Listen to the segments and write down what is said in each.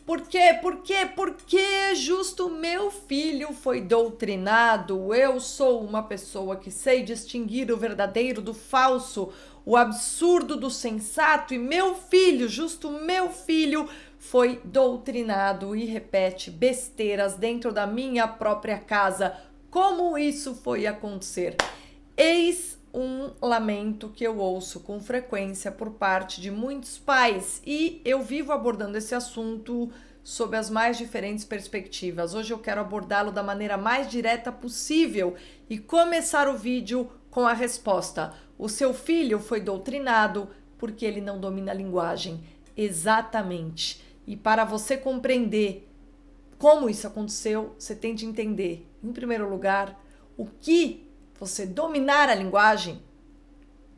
Por quê? Por quê? Porque justo meu filho foi doutrinado. Eu sou uma pessoa que sei distinguir o verdadeiro do falso, o absurdo do sensato, e meu filho, justo meu filho, foi doutrinado e repete besteiras dentro da minha própria casa. Como isso foi acontecer? Eis um lamento que eu ouço com frequência por parte de muitos pais, e eu vivo abordando esse assunto sob as mais diferentes perspectivas. Hoje eu quero abordá-lo da maneira mais direta possível e começar o vídeo com a resposta: o seu filho foi doutrinado porque ele não domina a linguagem. Exatamente. E para você compreender como isso aconteceu, você tem de entender, em primeiro lugar, o que você dominar a linguagem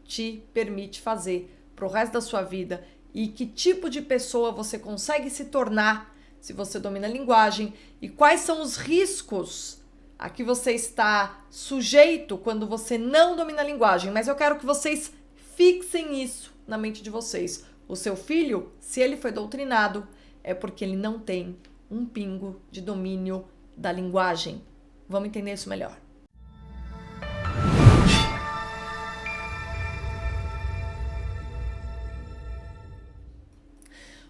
te permite fazer para o resto da sua vida e que tipo de pessoa você consegue se tornar se você domina a linguagem e quais são os riscos a que você está sujeito quando você não domina a linguagem. Mas eu quero que vocês fixem isso na mente de vocês. O seu filho, se ele foi doutrinado, é porque ele não tem um pingo de domínio da linguagem. Vamos entender isso melhor.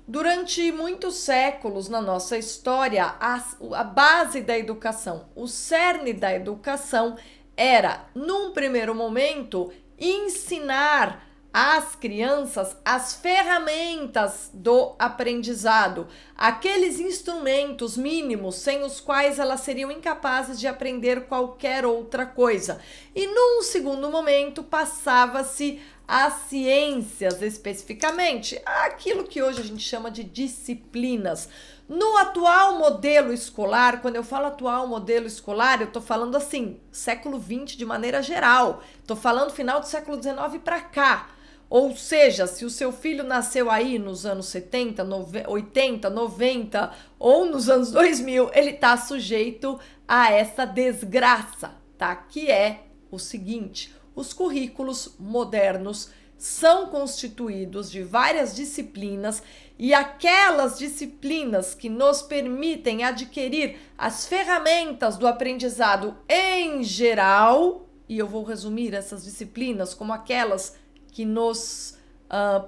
Durante muitos séculos na nossa história, a base da educação, o cerne da educação era, num primeiro momento, ensinar às crianças as ferramentas do aprendizado, aqueles instrumentos mínimos sem os quais elas seriam incapazes de aprender qualquer outra coisa. E num segundo momento, passava-se as ciências, especificamente aquilo que hoje a gente chama de disciplinas. No atual modelo escolar, quando eu falo atual modelo escolar, eu tô falando assim, século XX de maneira geral, tô falando final do século XIX para cá. Ou seja, se o seu filho nasceu aí nos anos 70, 80, 90 ou nos anos 2000, ele tá sujeito a essa desgraça, tá? Que é o seguinte: os currículos modernos são constituídos de várias disciplinas e aquelas disciplinas que nos permitem adquirir as ferramentas do aprendizado em geral, e eu vou resumir essas disciplinas como aquelas que nos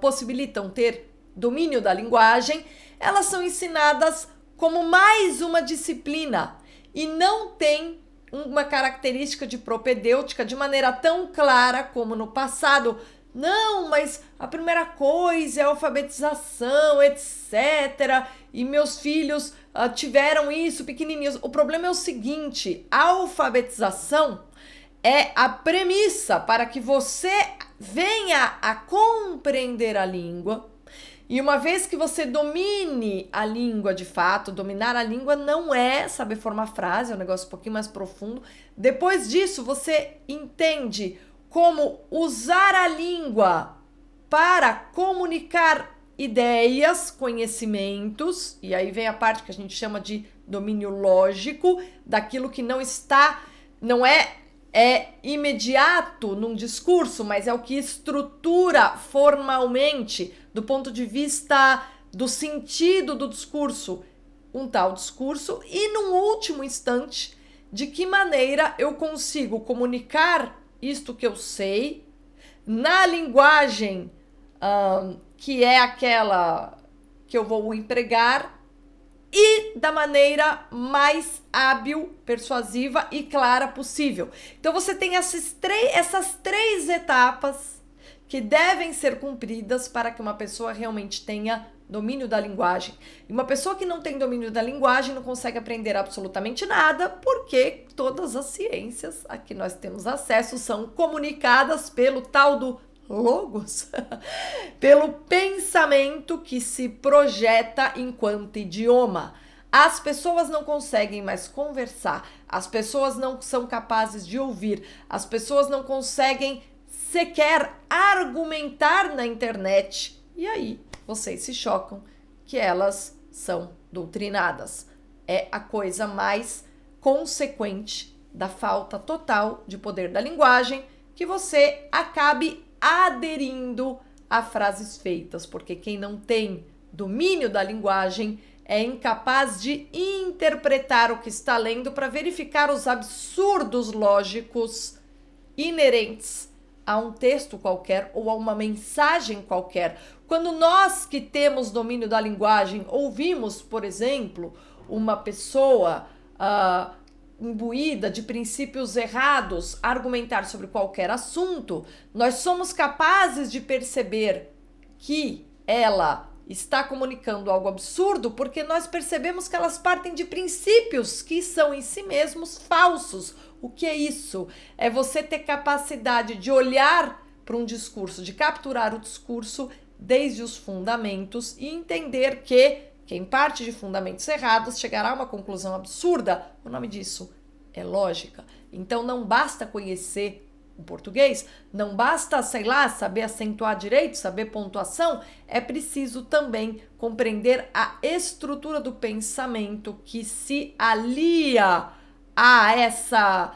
possibilitam ter domínio da linguagem, elas são ensinadas como mais uma disciplina e não tem uma característica de propedêutica de maneira tão clara como no passado. Não, mas a primeira coisa é a alfabetização, etc. E meus filhos tiveram isso pequenininhos. O problema é o seguinte: a alfabetização é a premissa para que você venha a compreender a língua. E uma vez que você domine a língua de fato, dominar a língua não é saber formar frase, é um negócio um pouquinho mais profundo. Depois disso, você entende como usar a língua para comunicar ideias, conhecimentos, e aí vem a parte que a gente chama de domínio lógico, daquilo que não é imediato num discurso, mas é o que estrutura formalmente, do ponto de vista do sentido do discurso, um tal discurso, e num último instante, de que maneira eu consigo comunicar isto que eu sei na linguagem que é aquela que eu vou empregar e da maneira mais hábil, persuasiva e clara possível. Então você tem essas três etapas que devem ser cumpridas para que uma pessoa realmente tenha domínio da linguagem. E uma pessoa que não tem domínio da linguagem não consegue aprender absolutamente nada, porque todas as ciências a que nós temos acesso são comunicadas pelo tal do logos, pelo pensamento que se projeta enquanto idioma. As pessoas não conseguem mais conversar, as pessoas não são capazes de ouvir, as pessoas não conseguem sequer argumentar na internet. E aí vocês se chocam que elas são doutrinadas. É a coisa mais consequente da falta total de poder da linguagem, que você acabe aderindo a frases feitas, porque quem não tem domínio da linguagem é incapaz de interpretar o que está lendo para verificar os absurdos lógicos inerentes a um texto qualquer ou a uma mensagem qualquer. Quando nós que temos domínio da linguagem ouvimos, por exemplo, uma pessoa imbuída de princípios errados argumentar sobre qualquer assunto, nós somos capazes de perceber que ela está comunicando algo absurdo porque nós percebemos que elas partem de princípios que são em si mesmos falsos. O que é isso? É você ter capacidade de olhar para um discurso, de capturar o discurso desde os fundamentos e entender que quem parte de fundamentos errados chegará a uma conclusão absurda. O nome disso é lógica. Então não basta conhecer o português, não basta, sei lá, saber acentuar direito, saber pontuação, é preciso também compreender a estrutura do pensamento que se alia a essa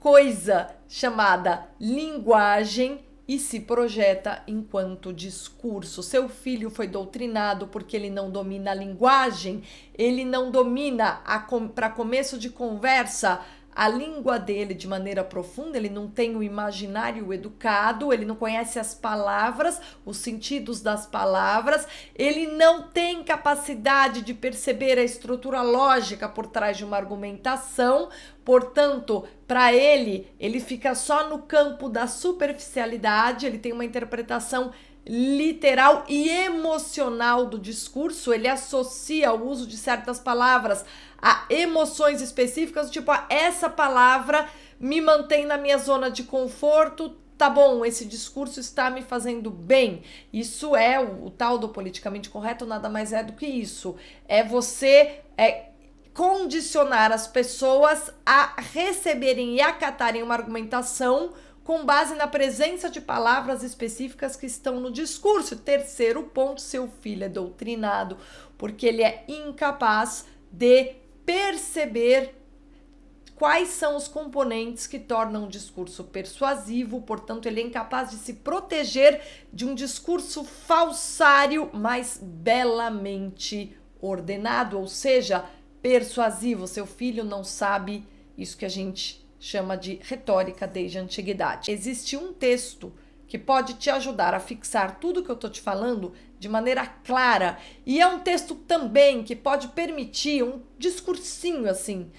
coisa chamada linguagem e se projeta enquanto discurso. Seu filho foi doutrinado porque ele não domina a linguagem, ele não domina, para começo de conversa, a língua dele de maneira profunda, ele não tem o imaginário educado, ele não conhece as palavras, os sentidos das palavras, ele não tem capacidade de perceber a estrutura lógica por trás de uma argumentação, portanto, para ele fica só no campo da superficialidade, ele tem uma interpretação literal e emocional do discurso, ele associa o uso de certas palavras a emoções específicas, tipo, essa palavra me mantém na minha zona de conforto, tá bom, esse discurso está me fazendo bem. Isso é o tal do politicamente correto, nada mais é do que isso. É você condicionar as pessoas a receberem e acatarem uma argumentação com base na presença de palavras específicas que estão no discurso. Terceiro ponto, seu filho é doutrinado porque ele é incapaz de perceber quais são os componentes que tornam um discurso persuasivo, portanto, ele é incapaz de se proteger de um discurso falsário, mas belamente ordenado, ou seja, persuasivo. Seu filho não sabe isso que a gente chama de retórica desde a antiguidade. Existe um texto que pode te ajudar a fixar tudo que eu estou te falando de maneira clara. E é um texto também que pode permitir um discursinho assim,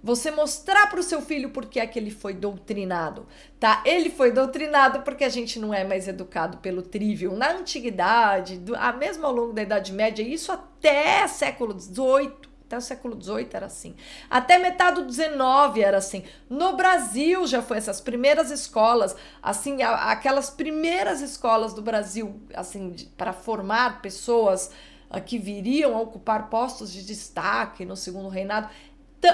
você mostrar para o seu filho por que é que ele foi doutrinado, tá? Ele foi doutrinado porque a gente não é mais educado pelo trivium. Na antiguidade, mesmo ao longo da Idade Média, isso até século XVIII, até o século XVIII era assim. Até metade do XIX era assim. No Brasil já foi essas primeiras escolas, assim, aquelas primeiras escolas do Brasil, assim, para formar pessoas que viriam a ocupar postos de destaque no Segundo Reinado,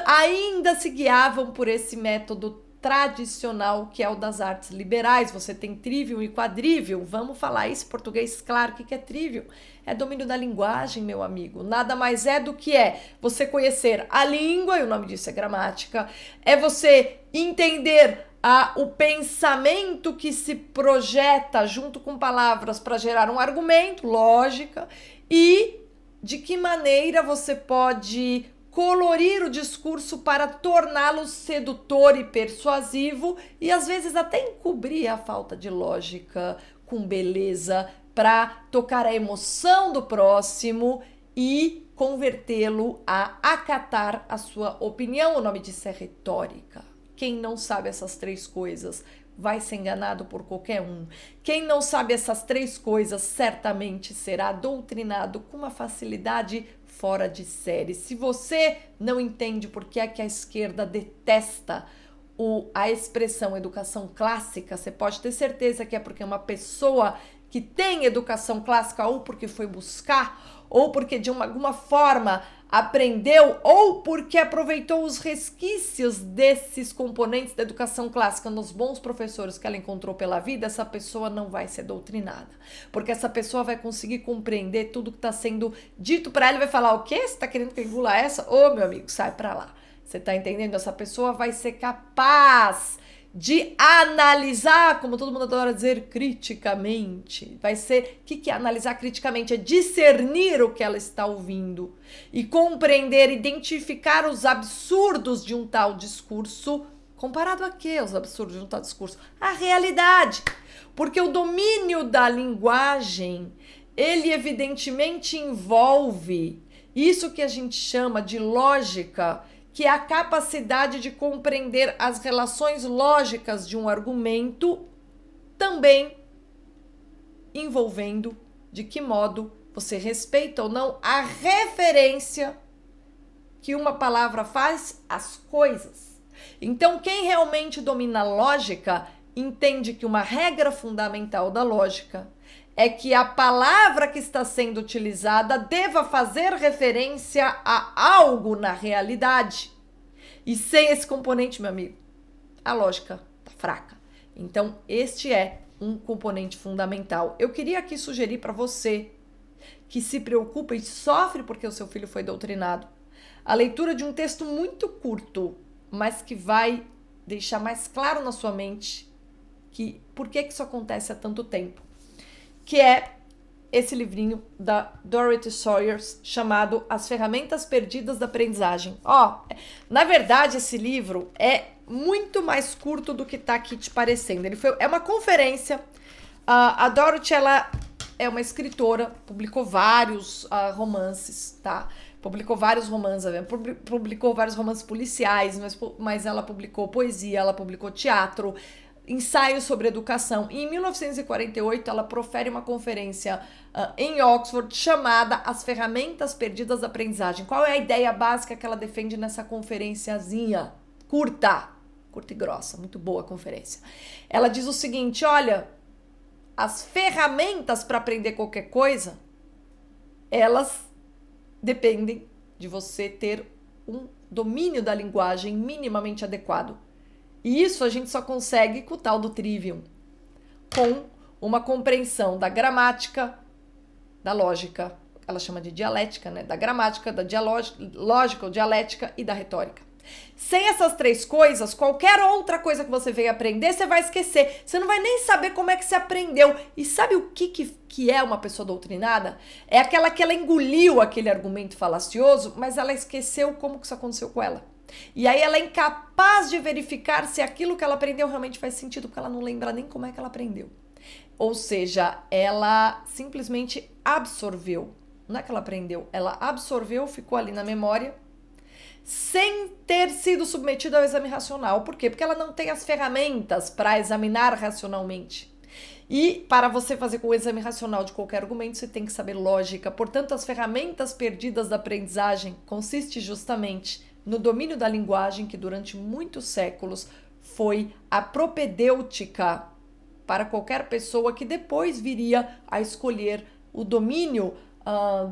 ainda se guiavam por esse método tradicional que é o das artes liberais. Você tem trivium e quadrivium, vamos falar isso em português, claro. O que é trivium? É domínio da linguagem, meu amigo, nada mais é do que você conhecer a língua, e o nome disso é gramática, é você entender o pensamento que se projeta junto com palavras para gerar um argumento, lógica, e de que maneira você pode colorir o discurso para torná-lo sedutor e persuasivo e às vezes até encobrir a falta de lógica com beleza para tocar a emoção do próximo e convertê-lo a acatar a sua opinião. O nome disso é retórica. Quem não sabe essas três coisas vai ser enganado por qualquer um. Quem não sabe essas três coisas certamente será doutrinado com uma facilidade fora de série. Se você não entende por que é que a esquerda detesta a expressão educação clássica, você pode ter certeza que é porque uma pessoa que tem educação clássica ou porque foi buscar, ou porque de alguma forma aprendeu, ou porque aproveitou os resquícios desses componentes da educação clássica nos bons professores que ela encontrou pela vida, essa pessoa não vai ser doutrinada. Porque essa pessoa vai conseguir compreender tudo que está sendo dito para ela e vai falar: o quê? Você está querendo que eu engula essa? Ô, meu amigo, sai para lá. Você está entendendo? Essa pessoa vai ser capaz de analisar, como todo mundo adora dizer, criticamente. Vai ser, o que é analisar criticamente? É discernir o que ela está ouvindo e compreender, identificar os absurdos de um tal discurso. Comparado a quê? Os absurdos de um tal discurso? A realidade. Porque o domínio da linguagem, ele evidentemente envolve isso que a gente chama de lógica, que é a capacidade de compreender as relações lógicas de um argumento, também envolvendo de que modo você respeita ou não a referência que uma palavra faz às coisas. Então, quem realmente domina a lógica entende que uma regra fundamental da lógica é que a palavra que está sendo utilizada deva fazer referência a algo na realidade. E sem esse componente, meu amigo, a lógica tá fraca. Então, este é um componente fundamental. Eu queria aqui sugerir para você que se preocupa e sofre porque o seu filho foi doutrinado, a leitura de um texto muito curto, mas que vai deixar mais claro na sua mente que por que isso acontece há tanto tempo, que é esse livrinho da Dorothy Sayers chamado As Ferramentas Perdidas da Aprendizagem. Na verdade, esse livro é muito mais curto do que tá aqui te parecendo. É uma conferência. A Dorothy, ela é uma escritora, publicou vários romances, tá? Publicou vários romances policiais, mas ela publicou poesia, ela publicou teatro, ensaios sobre educação. E em 1948, ela profere uma conferência em Oxford chamada As Ferramentas Perdidas da Aprendizagem. Qual é a ideia básica que ela defende nessa conferenciazinha? Curta e grossa, muito boa a conferência. Ela diz o seguinte, olha, as ferramentas para aprender qualquer coisa, elas dependem de você ter um domínio da linguagem minimamente adequado. E isso a gente só consegue com o tal do trivium, com uma compreensão da gramática, da lógica, ela chama de dialética, né? Da gramática, da lógica, dialética e da retórica. Sem essas três coisas, qualquer outra coisa que você venha aprender, você vai esquecer. Você não vai nem saber como é que você aprendeu. E sabe o que é uma pessoa doutrinada? É aquela que ela engoliu aquele argumento falacioso, mas ela esqueceu como que isso aconteceu com ela. E aí ela é incapaz de verificar se aquilo que ela aprendeu realmente faz sentido, porque ela não lembra nem como é que ela aprendeu. Ou seja, ela simplesmente absorveu. Não é que ela aprendeu, ela absorveu, ficou ali na memória, sem ter sido submetida ao exame racional. Por quê? Porque ela não tem as ferramentas para examinar racionalmente. E para você fazer com o exame racional de qualquer argumento, você tem que saber lógica. Portanto, as ferramentas perdidas da aprendizagem consiste justamente no domínio da linguagem, que durante muitos séculos foi a propedêutica para qualquer pessoa que depois viria a escolher o domínio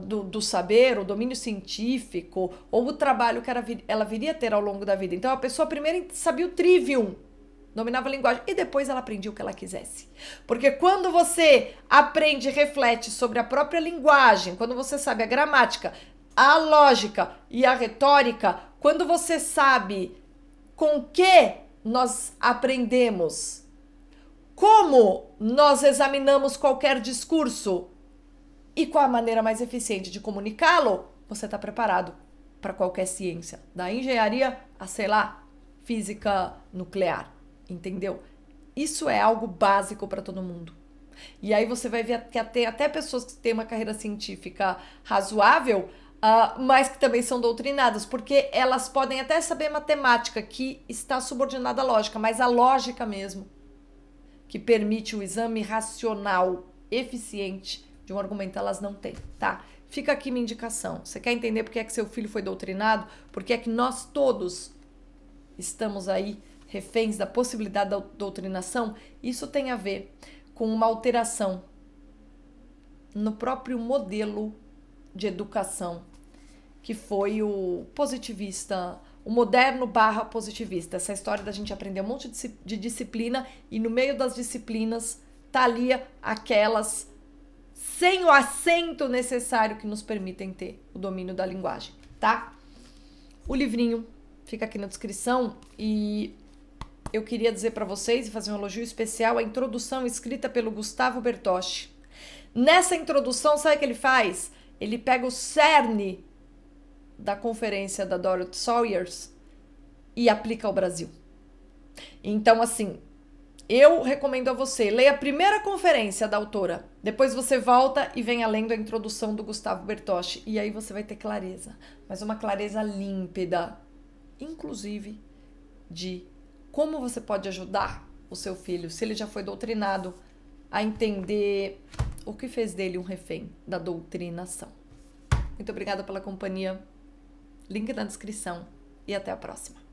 do saber, o domínio científico, ou o trabalho que ela viria a ter ao longo da vida. Então, a pessoa primeiro sabia o trivium, dominava a linguagem, e depois ela aprendia o que ela quisesse. Porque quando você aprende e reflete sobre a própria linguagem, quando você sabe a gramática, a lógica e a retórica, quando você sabe com que nós aprendemos, como nós examinamos qualquer discurso e qual a maneira mais eficiente de comunicá-lo, você está preparado para qualquer ciência, da engenharia a, sei lá, física nuclear, entendeu? Isso é algo básico para todo mundo. E aí você vai ver que tem até pessoas que têm uma carreira científica razoável, mas que também são doutrinadas, porque elas podem até saber matemática, que está subordinada à lógica, mas a lógica mesmo, que permite o exame racional eficiente de um argumento, elas não têm, tá? Fica aqui minha indicação. Você quer entender por que é que seu filho foi doutrinado? Por que é que nós todos estamos aí reféns da possibilidade da doutrinação? Isso tem a ver com uma alteração no próprio modelo de educação, que foi o positivista, o moderno / positivista. Essa história da gente aprender um monte de disciplina e no meio das disciplinas tá ali aquelas sem o acento necessário que nos permitem ter o domínio da linguagem, tá? O livrinho fica aqui na descrição e eu queria dizer para vocês e fazer um elogio especial à introdução escrita pelo Gustavo Bertocci. Nessa introdução, sabe o que ele faz? Ele pega o cerne da conferência da Dorothy Sayers e aplica ao Brasil. Então, assim, eu recomendo a você, leia a primeira conferência da autora, depois você volta e venha lendo a introdução do Gustavo Bertocci, e aí você vai ter clareza, mas uma clareza límpida, inclusive de como você pode ajudar o seu filho, se ele já foi doutrinado, a entender o que fez dele um refém da doutrinação. Muito obrigada pela companhia, link na descrição e até a próxima.